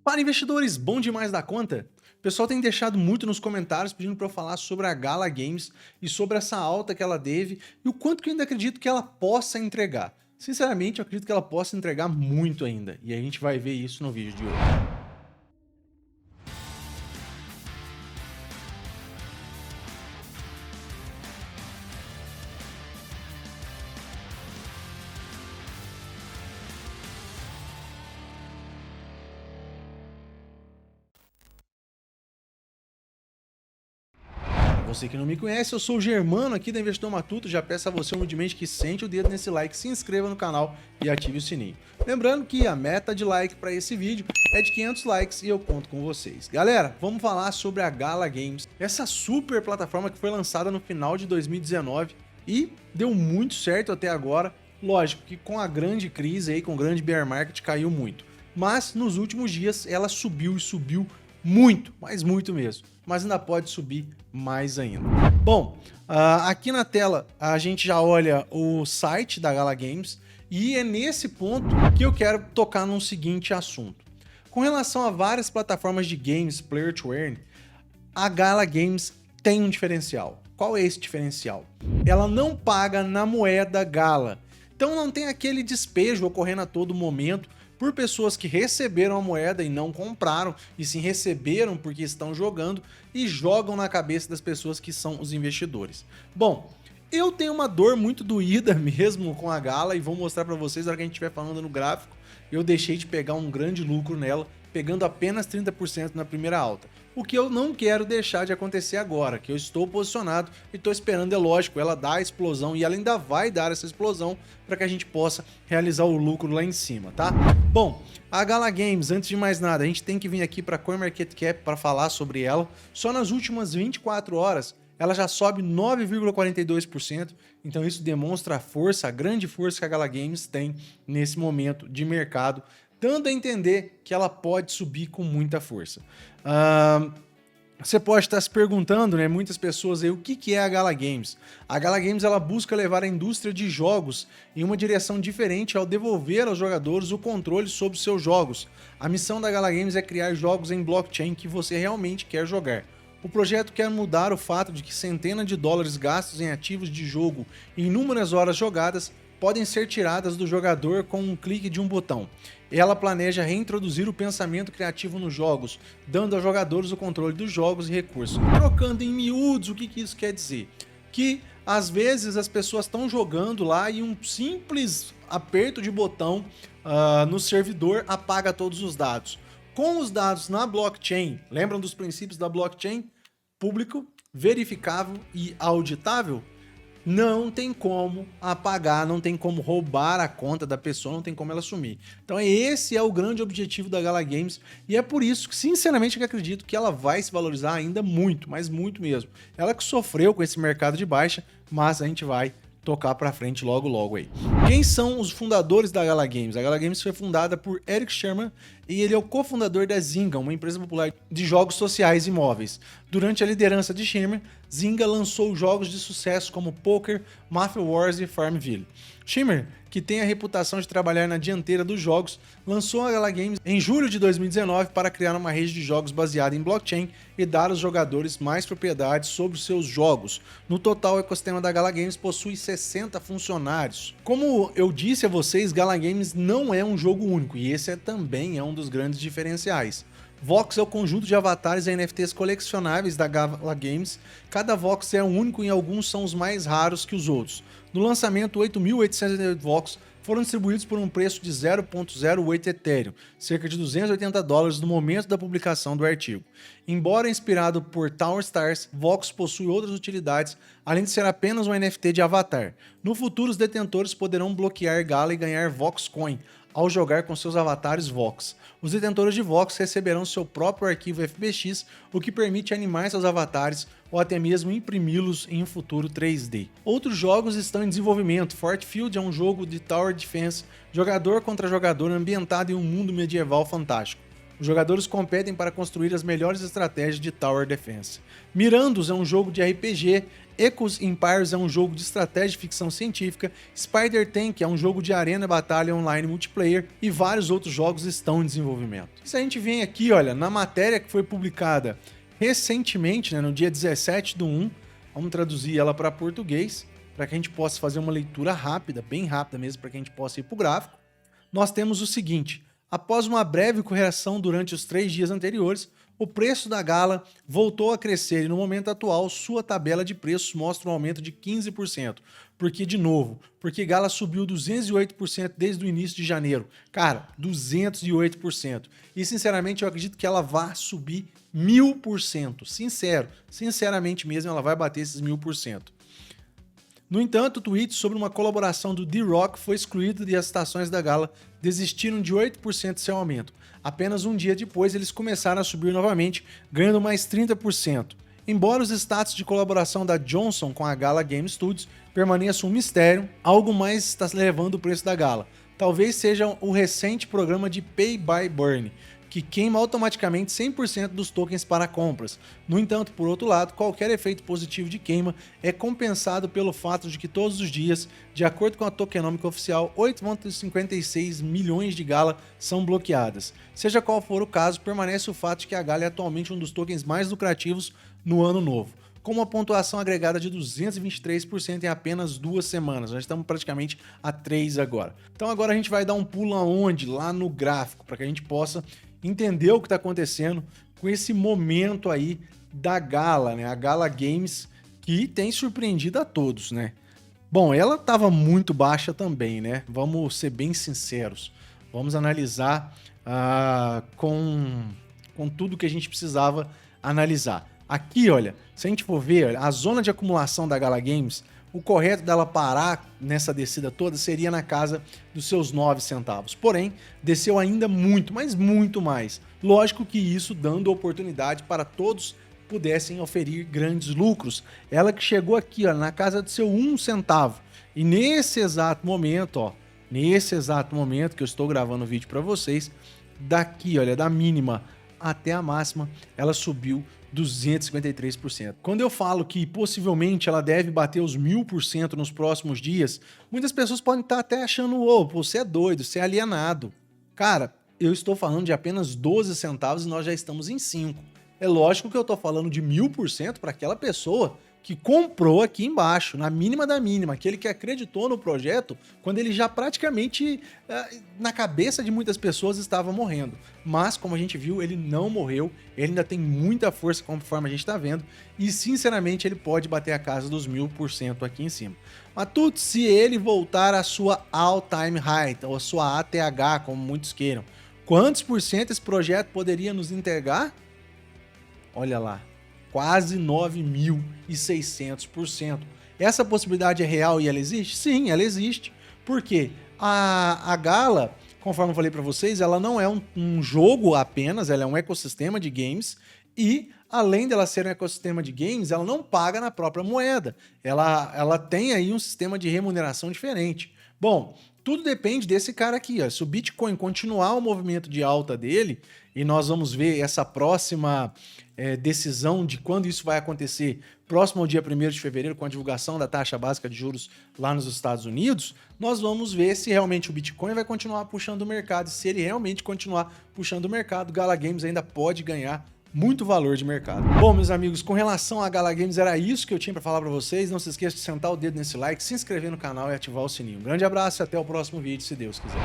Para investidores, bom demais da conta? O pessoal tem deixado muito nos comentários pedindo para eu falar sobre a Gala Games e sobre essa alta que ela teve e o quanto que eu ainda acredito que ela possa entregar. Sinceramente, eu acredito que ela possa entregar muito ainda, e a gente vai ver isso no vídeo de hoje. Você que não me conhece, eu sou o Germano aqui da Investidor Matuto. Já peço a você humildemente que sente o dedo nesse like, se inscreva no canal e ative o sininho. Lembrando que a meta de like para esse vídeo é de 500 likes e eu conto com vocês. Galera, vamos falar sobre a Gala Games, essa super plataforma que foi lançada no final de 2019 e deu muito certo até agora. Lógico que com a grande crise aí, com o grande bear market, caiu muito. Mas nos últimos dias ela subiu e subiu muito, mas muito mesmo. Mas ainda pode subir mais ainda. Bom, aqui na tela a gente já olha o site da Gala Games e é nesse ponto que eu quero tocar num seguinte assunto. Com relação a várias plataformas de games player to earn, a Gala Games tem um diferencial. Qual é esse diferencial? Ela não paga na moeda Gala. Então não tem aquele despejo ocorrendo a todo momento por pessoas que receberam a moeda e não compraram, e sim receberam porque estão jogando e jogam na cabeça das pessoas que são os investidores. Bom, eu tenho uma dor muito doída mesmo com a Gala e vou mostrar para vocês na hora que a gente estiver falando no gráfico. Eu deixei de pegar um grande lucro nela, pegando apenas 30% na primeira alta. O que eu não quero deixar de acontecer agora, que eu estou posicionado e estou esperando, é lógico, ela dar a explosão e ela ainda vai dar essa explosão para que a gente possa realizar o lucro lá em cima, tá? Bom, a Gala Games, antes de mais nada, a gente tem que vir aqui para a CoinMarketCap para falar sobre ela. Só nas últimas 24 horas, ela já sobe 9,42%, então isso demonstra a força, a grande força que a Gala Games tem nesse momento de mercado, dando a entender que ela pode subir com muita força. Você pode estar se perguntando, né, muitas pessoas aí, o que é a Gala Games? A Gala Games ela busca levar a indústria de jogos em uma direção diferente ao devolver aos jogadores o controle sobre seus jogos. A missão da Gala Games é criar jogos em blockchain que você realmente quer jogar. O projeto quer mudar o fato de que centenas de dólares gastos em ativos de jogo e inúmeras horas jogadas podem ser tiradas do jogador com um clique de um botão. Ela planeja reintroduzir o pensamento criativo nos jogos, dando aos jogadores o controle dos jogos e recursos. Trocando em miúdos, o que isso quer dizer? Que às vezes as pessoas estão jogando lá e um simples aperto de botão no servidor apaga todos os dados. Com os dados na blockchain, lembram dos princípios da blockchain? Público, verificável e auditável? Não tem como apagar, não tem como roubar a conta da pessoa, não tem como ela sumir. Então esse é o grande objetivo da Gala Games e é por isso que, sinceramente, eu acredito que ela vai se valorizar ainda muito, mas muito mesmo. Ela que sofreu com esse mercado de baixa, mas a gente vai tocar pra frente logo logo aí. Quem são os fundadores da Gala Games? A Gala Games foi fundada por Eric Sherman e ele é o cofundador da Zynga, uma empresa popular de jogos sociais e móveis. Durante a liderança de Sherman, Zynga lançou jogos de sucesso como Poker, Mafia Wars e Farmville. Sherman, que tem a reputação de trabalhar na dianteira dos jogos, lançou a Gala Games em julho de 2019 para criar uma rede de jogos baseada em blockchain e dar aos jogadores mais propriedades sobre os seus jogos. No total, o ecossistema da Gala Games possui 60 funcionários. Como eu disse a vocês, Gala Games não é um jogo único e esse também é um dos grandes diferenciais. Vox é o conjunto de avatares e NFTs colecionáveis da Gala Games. Cada Vox é único e alguns são os mais raros que os outros. No lançamento, 8.888 Vox foram distribuídos por um preço de 0.08 Ethereum, cerca de $280 no momento da publicação do artigo. Embora inspirado por Tower Stars, Vox possui outras utilidades, além de ser apenas um NFT de avatar. No futuro, os detentores poderão bloquear Gala e ganhar Vox Coin ao jogar com seus avatares Vox. Os detentores de Vox receberão seu próprio arquivo FBX, o que permite animar seus avatares ou até mesmo imprimi-los em um futuro 3D. Outros jogos estão em desenvolvimento. Fortfield é um jogo de Tower Defense, jogador contra jogador ambientado em um mundo medieval fantástico. Os jogadores competem para construir as melhores estratégias de Tower Defense. Mirandos é um jogo de RPG, Echoes Empires é um jogo de estratégia e ficção científica, Spider Tank é um jogo de arena e batalha online multiplayer e vários outros jogos estão em desenvolvimento. Se a gente vem aqui, olha, na matéria que foi publicada recentemente, né, no dia 17/1, vamos traduzir ela para português, para que a gente possa fazer uma leitura rápida, bem rápida mesmo, para que a gente possa ir para o gráfico. Nós temos o seguinte: após uma breve correção durante os 3 dias anteriores, o preço da Gala voltou a crescer e no momento atual sua tabela de preços mostra um aumento de 15%. Porque, de novo, porque Gala subiu 208% desde o início de janeiro. Cara, 208%. E sinceramente eu acredito que ela vai subir 1000%. Sinceramente mesmo ela vai bater esses 1000%. No entanto, o tweet sobre uma colaboração do D-Rock foi excluído e as estações da Gala desistiram de 8% de seu aumento. Apenas um dia depois, eles começaram a subir novamente, ganhando mais 30%. Embora os status de colaboração da Johnson com a Gala Game Studios permaneçam um mistério, algo mais está levando o preço da Gala. Talvez seja o recente programa de Pay by Burn, que queima automaticamente 100% dos tokens para compras. No entanto, por outro lado, qualquer efeito positivo de queima é compensado pelo fato de que todos os dias, de acordo com a tokenômica oficial, 8,56 milhões de Gala são bloqueadas. Seja qual for o caso, permanece o fato de que a Gala é atualmente um dos tokens mais lucrativos no ano novo, com uma pontuação agregada de 223% em apenas 2 semanas. Nós estamos praticamente a 3 agora. Então agora a gente vai dar um pulo aonde? Lá no gráfico, para que a gente possa entender o que está acontecendo com esse momento aí da Gala, né? A Gala Games, que tem surpreendido a todos, né? Bom, ela estava muito baixa também, né? Vamos ser bem sinceros. Vamos analisar com tudo que a gente precisava analisar. Aqui, olha, se a gente for ver, a zona de acumulação da Gala Games, o correto dela parar nessa descida toda seria na casa dos seus 9 centavos. Porém, desceu ainda muito, mas muito mais. Lógico que isso dando oportunidade para todos pudessem oferir grandes lucros. Ela que chegou aqui, ó, na casa do seu 1 centavo. E nesse exato momento, que eu estou gravando o vídeo para vocês, daqui, olha, da mínima até a máxima, ela subiu 253%. Quando eu falo que possivelmente ela deve bater os 1000% nos próximos dias, muitas pessoas podem estar até achando, ô, você é doido, você é alienado. Cara, eu estou falando de apenas 12 centavos e nós já estamos em 5. É lógico que eu estou falando de 1000% para aquela pessoa que comprou aqui embaixo, na mínima da mínima, aquele que acreditou no projeto quando ele já praticamente, na cabeça de muitas pessoas, estava morrendo. Mas, como a gente viu, ele não morreu, ele ainda tem muita força, conforme a gente está vendo, e sinceramente ele pode bater a casa dos 1000% aqui em cima. Mas tudo se ele voltar à sua all-time high, ou a sua ATH, como muitos queiram. Quantos por cento esse projeto poderia nos entregar? Olha lá. Quase 9.600%. Essa possibilidade é real e ela existe? Sim, ela existe. Por quê? A Gala, conforme eu falei para vocês, ela não é um jogo apenas, ela é um ecossistema de games e, além dela ser um ecossistema de games, ela não paga na própria moeda. Ela tem aí um sistema de remuneração diferente. Bom, tudo depende desse cara aqui, ó. Se o Bitcoin continuar o movimento de alta dele, e nós vamos ver essa próxima decisão de quando isso vai acontecer, próximo ao dia 1º de fevereiro, com a divulgação da taxa básica de juros lá nos Estados Unidos, nós vamos ver se realmente o Bitcoin vai continuar puxando o mercado. Se ele realmente continuar puxando o mercado, Gala Games ainda pode ganhar muito valor de mercado. Bom, meus amigos, com relação a Gala Games, era isso que eu tinha para falar para vocês. Não se esqueça de sentar o dedo nesse like, se inscrever no canal e ativar o sininho. Um grande abraço e até o próximo vídeo, se Deus quiser.